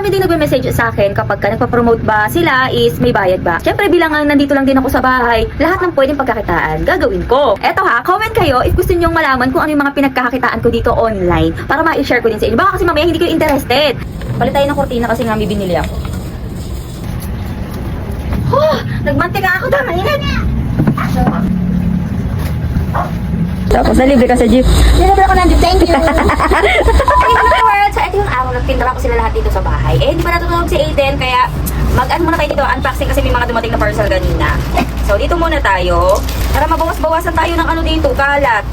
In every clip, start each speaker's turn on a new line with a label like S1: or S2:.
S1: Marami din nagme-message sa akin kapag nagpa-promote ba sila is may bayad ba. Siyempre bilang nandito lang din ako sa bahay, lahat ng pwedeng pagkakitaan, gagawin ko. Eto ha, comment kayo if gusto nyong malaman kung ano yung mga pinagkakakitaan ko dito online para ma-share ko din sa inyo. Baka kasi mamaya hindi kayo interested. Palit tayo ng kurtina kasi nga may binili ako. Nagmantika ako daw, mainit. Tapos nalibre ka sa jeep.
S2: Nilibre ako ng jeep. Thank you.
S1: So, ito yung araw nagpintura ko sila lahat dito sa bahay. Eh, hindi pa natutulog si Aiden, kaya mag-ano muna tayo dito, unboxing kasi may mga dumating na parcel kanina. So, dito muna tayo, para mabawas-bawasan tayo ng ano dito, kalat.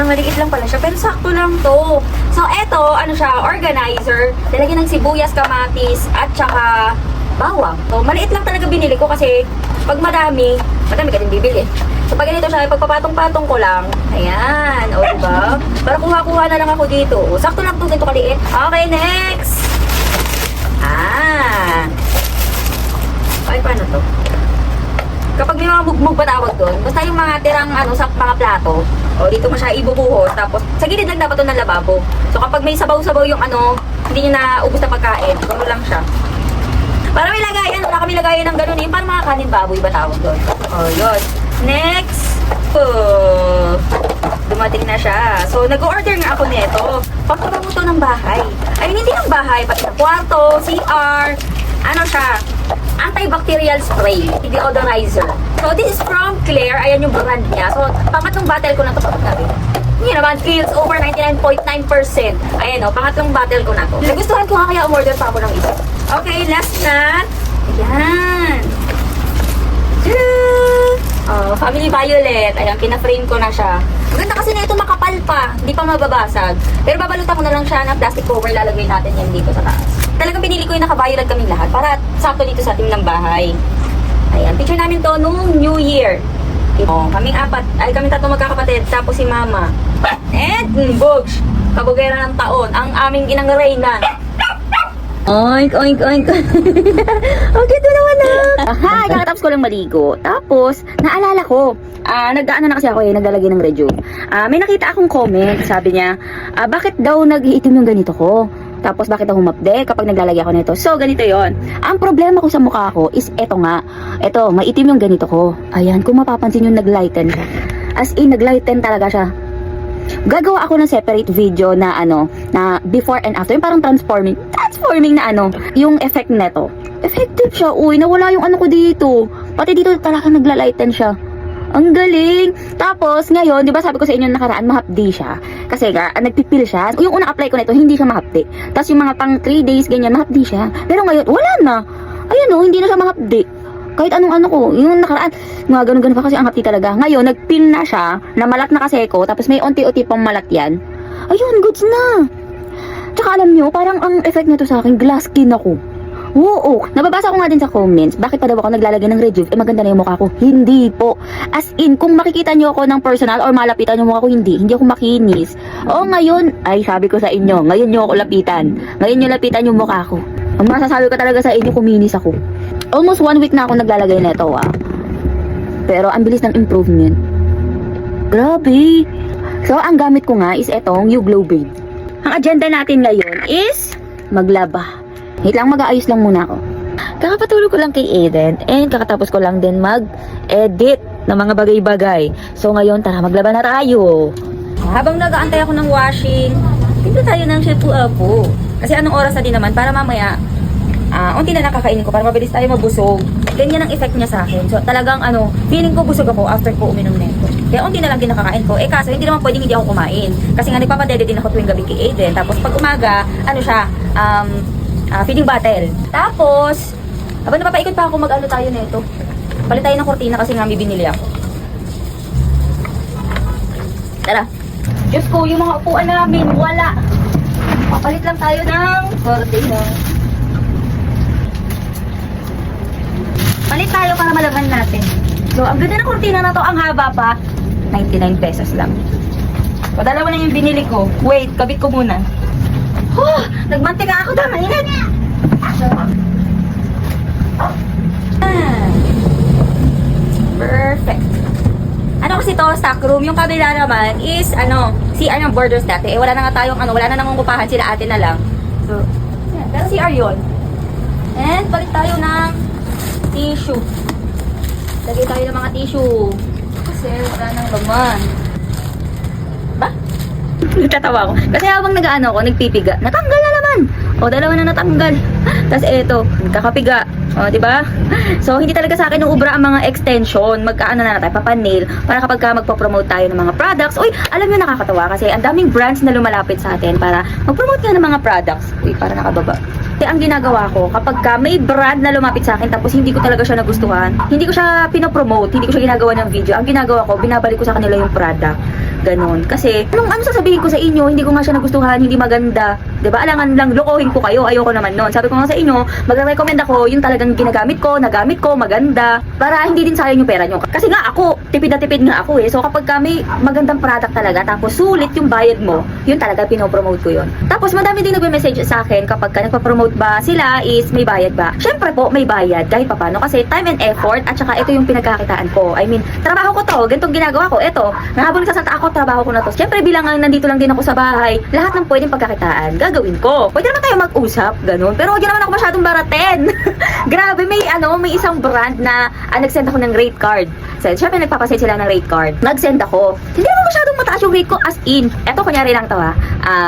S1: Maliit lang pala siya, pero sakto lang to. So, eto, ano siya, organizer. Lalagyan ng sibuyas, kamatis, at saka bawang. So, maliit lang talaga binili ko kasi pag madami ka din bibili. So, pag ganito siya, pagpapatong-patong ko lang. Ayan, o diba? Para kuha-kuha na lang ako dito. Sakto lang to, ganito kaliit. Okay, next! Ay, paano to? Kapag may mga mugmug ba tawag doon, basta yung mga tirang sa mga plato, o dito mo siya ibubuhos, tapos sa gilid lang dapat to ng lababo. So, kapag may sabaw-sabaw yung hindi nyo na ubos na pagkain, gano'n lang siya. Para may lagayan, wala kami lagayan ng gano'n yun. Para mga kanin baboy ba tawag doon? O, yun. Next! Dumating na siya. So, nag-order nga ako nito. Pagpabango to ng bahay. Ay, hindi ng bahay, pati ng kwarto, CR. Ano siya? Antibacterial spray. Deodorizer. So, this is from Claire. Ayan yung brand niya. So, pangatlong bottle ko na to. Yun naman, feels over 99.9%. Ayan o, pangatlong bottle ko na to. Nagustuhan ko nga kaya umorder pa ako ng isa. Okay, last na. Ayan. Family Violet. Ayan, pina-frame ko na siya. Maganda kasi na ito makapal pa. Hindi pa mababasag. Pero babalutan ko na lang siya ng plastic cover. Lalagay natin yan dito sa taas. Talagang pinili ko yung naka-violet kaming lahat para sakto dito sa ating ng bahay. Ayan, picture namin to nung New Year. Kaming apat. Ay, kaming tatlo magkakapatid. Tapos si Mama. And, Bogs. Kabugera ng taon. Ang aming inang Reyna. Oink, oink, oink. Okay, ito naman na. Hi, kakatapos ko lang maligo. Tapos, naalala ko, nagdaan na kasi ako naglalagay ng review. May nakita akong comment, sabi niya, bakit daw nag-iitim yung ganito ko? Tapos, bakit daw humapde kapag naglalagay ako nito? So, ganito yon. Ang problema ko sa mukha ko is eto nga. Eto, maitim yung ganito ko. Ayan, kung mapapansin yung naglighten siya. As in, naglighten talaga siya. Gagawa ako ng separate video na na before and after, yung parang transforming na yung effect neto. Effective siya, nawala yung ko dito. Pati dito talaga naglalighten siya. Ang galing. Tapos ngayon, 'di ba sabi ko sa inyo nakaraan mahapdi siya. Kasi nagpipil siya. Yung unang apply ko nito, hindi siya mahapdi. Tapos yung mga pang 3 days ganyan, mahapdi siya. Pero ngayon, wala na. Ayan hindi na siya mahapdi. Kahit anong ko, yung nakaraan, mga ganun-ganun pa kasi ang hapdi talaga. Ngayon, nagpil na siya, na malat na kasi ko, tapos may unti-unti pang malat yan. Ayun, goods na. Tsaka alam nyo, parang ang effect nito sa akin, glass skin ako. Oo, nababasa ko nga din sa comments, bakit pa daw ako naglalagay ng Rejuve, maganda na yung mukha ko. Hindi po. As in, kung makikita nyo ako ng personal or malapitan yung mukha ko, hindi ako makinis. O ngayon, ay sabi ko sa inyo, ngayon nyo ako lapitan. Ngayon nyo lapitan yung mukha ko. Ang masasabi ko talaga sa inyo, kuminis ako. Almost 1 week na ako naglalagay nito Pero ang bilis ng improvement. Grabe. So, ang gamit ko nga is etong U-Glow Babe. Ang agenda natin ngayon is maglaba. Wait lang, mag-aayos lang muna ako. Kakapatulog ko lang kay Aiden and kakatapos ko lang din mag-edit ng mga bagay-bagay. So, ngayon, tara, maglaba na tayo. Habang nag-aantay ako ng washing, tignan tayo ng shampoo. Kasi anong oras na din naman para mamaya unti na lang kakainin ko para mabilis tayo mabusog. Ganyan ang effect niya sa akin. So talagang feeling ko busog ako after ko uminom nito. Kaya unti na lang din nakakain ko. Kaso hindi naman pwedeng hindi ako kumain. Kasi nga nagpapadede din ako tuwing gabi kay Aiden. Tapos pag umaga, feeding bottle. Tapos, habang napapaikot pa ako tayo nito. Palit tayo ng kurtina kasi nga may binili ako. Tara. Diyos ko, yung mga upuan namin, wala. Papalit lang tayo ng kurtina. Palit tayo para malaman natin. So, ang ganda ng kurtina na to, ang haba pa, 99 pesos lang. So, dalawa na yung binili ko. Wait, kabit ko muna. Nagmantika ako daw, mainit. Perfect. Ano kasi to, stock room. Yung kabila naman is, CR ng borders dati. Wala na nga tayong, wala na nangungupahan sila ate na lang. So, yan. Pero CR yun. And palit tayo ng tissue. Lagay tayo ng mga tissue. Kasi wala nang laman. Ba? Nagtatawa ko. Kasi habang nag-ano ko, nagpipiga. Natanggal na naman. O, dalawa na natanggal. Tapos eto, kakapiga. O, diba? So, hindi talaga sa akin yung ubra ang mga extension. Magkaano na tayo, papanil. Para kapag ka magpo-promote tayo ng mga products. Uy, alam nyo nakakatawa kasi ang daming brands na lumalapit sa atin para mag-promote nga ng mga products. Uy, para nakababa. Kaya ang ginagawa ko, kapag ka may brand na lumapit sa akin tapos hindi ko talaga siya nagustuhan, hindi ko siya pinopromote, hindi ko siya ginagawa ng video. Ang ginagawa ko, binabalik ko sa kanila yung product. Ganon. Kasi, ano sasabihin ko sa inyo, hindi ko nga siya nagustuhan, hindi maganda. 'Di ba? Alangan lang lokohin ko kayo, ayoko naman noon. Sabi ko nga sa inyo, magre-recommend ako yung talagang ginagamit ko, nagamit ko, maganda, para hindi din sayang yung pera nyo. Kasi nga ako, tipid na tipid nga ako eh. So kapag may magandang product talaga, tapos sulit yung bayad mo, yun talaga pinopromote ko yun. Tapos madami din nagme-message sa akin kapag ka nagpa-promote ba sila is may bayad ba? Syempre po, may bayad kahit papano kasi time and effort at saka ito yung pinagkakitaan ko. I mean, trabaho ko to, ganitong ginagawa ko. Ito, habang nagsasalta ako, trabaho ko na to. Syempre bilang nandito lang din ako sa bahay, lahat ng pwedeng pagkakitaan, gagawin ko. Pwede naman tayo mag-usap, ganun. Pero huwag naman ako masyadong baraten. Grabe, may isang brand na nag-send ako ng rate card. So, syempre nagpapasend sila ng rate card. Nag-send ako. Hindi naman masyadong mataas yung rate ko as in. Eto, kunyari lang to ha.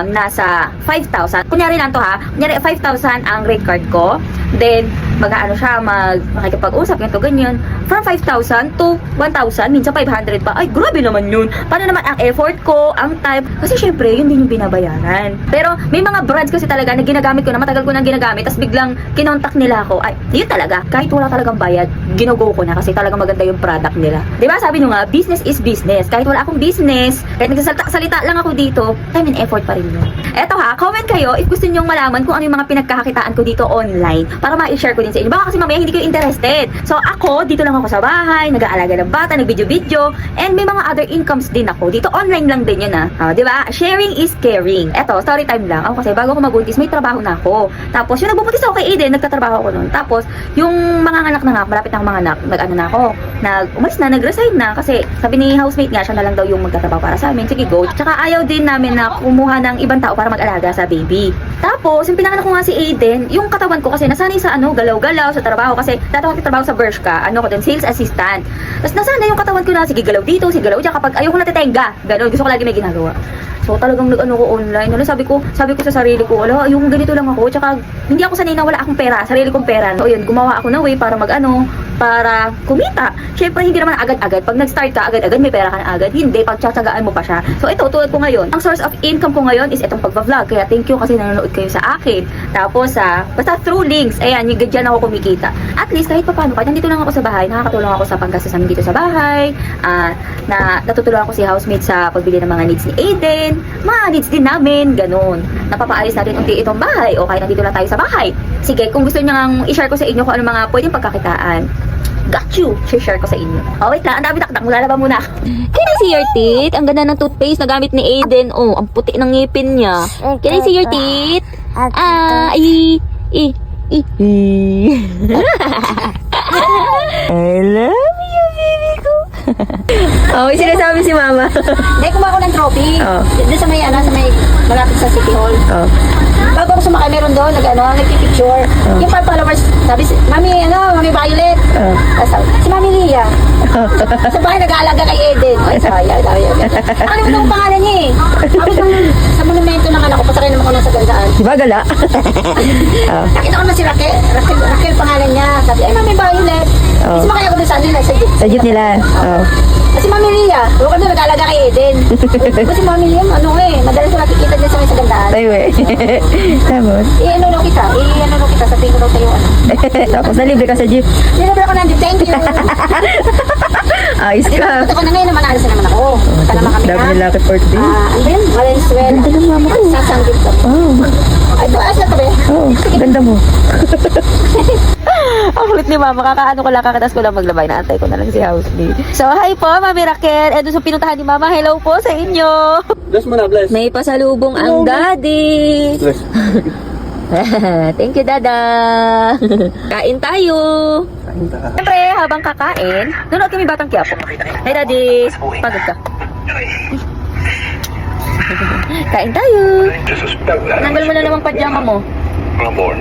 S1: Nasa 5,000. Kunyari lang to ha. Kunyari 5,000 ang rate card ko. Then, makikipag-usap, ganito, ganyan. From 5,000 to 1,000, minsan 500 pa. Ay, grabe naman yun. Paano naman ang effort ko, ang time? Kasi syempre, yun din yung binabayaran. Pero, may mga brands kasi talaga na ginagamit ko na matagal ko nang ginagamit, tapos biglang kinontak nila ako. Ay, yun talaga. Kahit wala talagang bayad, ginugo ko na kasi talagang maganda yung product nila. Diba? Sabi nyo nga, business is business. Kahit wala akong business, kahit nagsasalita lang ako dito, time and effort pa rin yun. Eto ha, comment kayo if gusto nyo malaman kung ano yung mga pinagkakakitaan ko dito online para ma-share ko din sa inyo. Baka kasi mamaya hindi kayo interested. So ako, dito lang ako sa bahay, nag-aalaga ng bata, nag-video-video, and may mga other incomes din ako. Dito online lang din yun ha. Diba? Sharing is caring. Eto, story time lang. Ako kasi bago ako magbuntis, may trabaho na ako. Tapos yung nagbubuntis ako kay Eden, nagtatrabaho ako noon. Tapos yung mga anak na nga, malapit na akong mga anak, nag-ano na ako, umalis na, nag-resign na kasi sabi ni housemate nga, siya na lang daw yung magtatrabaho para sa amin. Sige, go. Tsaka ayaw din namin na kumuha ng ibang tao para mag-alaga sa baby. Tapos, yung pinanganak ko nga si Aiden, yung katawan ko kasi nasanay sa galaw-galaw sa trabaho kasi dati ako nagtatrabaho sa Bershka, ko din, sales assistant. Tapos nasanay yung katawan ko na, sige galaw dito, sige galaw dyan, kapag ayaw ko natitenga, gano'n, gusto ko lagi may ginagawa. So talagang nag-ano ko online. Sabi ko sa sarili ko, wala, yung ganito lang ako. Tsaka hindi ako sanay na wala akong pera, sarili kong pera. So yun, gumawa ako ng way para para kumita. Syempre hindi naman agad-agad. Pag nag-start ka, agad-agad may pera ka na agad. Hindi, pagtsatsagaan mo pa siya. So ito, tulad ko ngayon, ang source of income ko ngayon is itong pagpa-vlog. Kaya thank you kasi nanonood kayo sa akin. Tapos basta through links, ayan, yung dyan ako kumikita. At least kahit pa paano, kahit nandito lang ako sa bahay, nakakatulong ako sa panggastos namin dito sa bahay. Natutulungan ko si housemate sa pagbili ng mga needs ni Aiden. Mga needs din namin, ganun. Napapaalis natin unti itong bahay o kahit nandito lang tayo sa bahay. Sige, kung gusto nyo nga i-share ko sa inyo kung ano mga pwedeng pagkakitaan, got you, share ko sa inyo. Oh, wait lang, ang dami taktak, maglalaba muna ako. Can I see your teeth? Ang ganda ng toothpaste na gamit ni Aiden. Oh, ang puti ng ngipin niya. Can I see your teeth? I love you, baby ko. Oh, may sinasabi si mama.
S2: Hindi, kumuha ko ng trophy.
S1: Oh.
S2: Doon sa may malapit sa City Hall.
S1: Oh.
S2: Bago ako sumakay, meron doon, nagpipicture. Yung 5 followers, sabi, Mami Violet. Tapos, si Mami Lia. Sa bahay, nag-aalaga kay Eden. Ay, sayang. Ano yung pangalan niya eh? Sabi sa monumento ng anak ko, pasakay naman ko lang sa gandaan.
S1: Diba gala?
S2: Nakita ko na si Raquel. Raquel pangalan niya. Sabi, ay, Mami Violet. Kasi makaya ko doon sa jeep.
S1: Sa jeep nila. Oh.
S2: Kasi Mami Lia, huwag ka doon nag-aalaga kay Eden. Kasi Mami Lia, madalas ko nakikita dyan sa may sa gandaan.
S1: Tayo eh. Tapos?
S2: I-ano kita, sabihin ko daw sa'yo
S1: Tapos nalibre ka sa jeep.
S2: Nilibre ako ng jeep, thank you.
S1: Ayos ka.
S2: Ito ko na ngayon, manaalis na naman ako. Basta naman kami
S1: Dami
S2: na.
S1: lucky birthday.
S2: Ano yun? Valenzuela.
S1: Ganda ng mama ko.
S2: Sasanggit ko.
S1: Oh.
S2: Ay, ito, ayos na to be.
S1: Oh, ganda mo. Ang kulit ni mama, kakaano ko lang, kakatas ko lang maglabay, naantay ko na lang si housemate. So, hi po, Mami Raquel. Doon sa pinuntahan ni mama, hello po sa inyo.
S3: Bless mo na, bless.
S1: May pasalubong ang daddy.
S3: Bless.
S1: Thank you, dada. Kain tayo. Siyempre, habang kakain, nanood kami Batang Quiapo. Hi, daddy. Pagod ka. Kain tayo. Nanggal mo na namang pajama mo.
S3: Amor.